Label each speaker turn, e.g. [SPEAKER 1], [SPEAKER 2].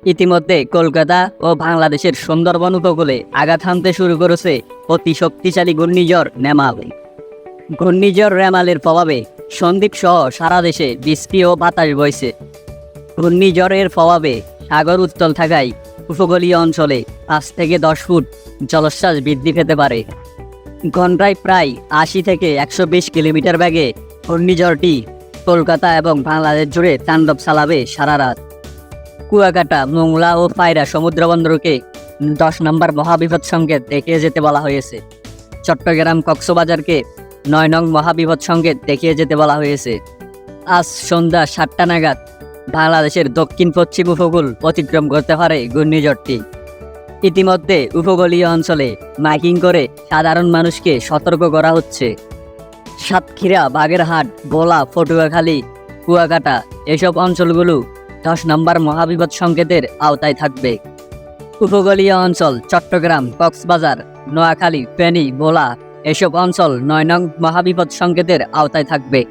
[SPEAKER 1] ইতিমধ্যে কলকাতা ও বাংলাদেশের সুন্দরবন উপকূলে আঘাত হানতে শুরু করেছে অতি শক্তিশালী ঘূর্ণিঝড় নেমাল। ঘূর্ণিঝড় রেমালের প্রভাবে সন্দ্বীপ সহ সারা দেশে বৃষ্টি ও বাতাস বইছে। ঘূর্ণিঝড়ের প্রভাবে সাগর উত্তাল থাকায় উপকূলীয় অঞ্চলে 5 থেকে 10 ফুট জলোচ্ছ্বাস বৃদ্ধি পেতে পারে। ঘন্টায় প্রায় 80 থেকে 120 কিলোমিটার বেগে ঘূর্ণিঝড়টি কলকাতা এবং বাংলাদেশ জুড়ে তাণ্ডব চালাবে সারা রাত। কুয়াকাটা, মোংলা ও পায়রা সমুদ্রবন্দরকে 10 নম্বর মহাবিপদ সংকেত দেখিয়ে যেতে বলা হয়েছে। চট্টগ্রাম, কক্সবাজারকে 9 নং মহাবিপদ সংকেত দেখিয়ে যেতে বলা হয়েছে। আজ সন্ধ্যা 7টা নাগাদ বাংলাদেশের দক্ষিণ পশ্চিম উপকূল অতিক্রম করতে পারে ঘূর্ণিঝড়টি। ইতিমধ্যে উপকূলীয় অঞ্চলে মাইকিং করে সাধারণ মানুষকে সতর্ক করা হচ্ছে। সাতক্ষীরা, বাগেরহাট, ভোলা, পটুয়াখালী, কুয়াকাটা এসব অঞ্চলগুলো 10 নম্বর মহাবিপদ সংকেতের আওতায় থাকবে। উপকূলীয় অঞ্চল চট্টগ্রাম, কক্সবাজার, নোয়াখালী, ফেনী, ভোলা এসব অঞ্চল 9 নং মহাবিপদ সংকেতের আওতায় থাকবে।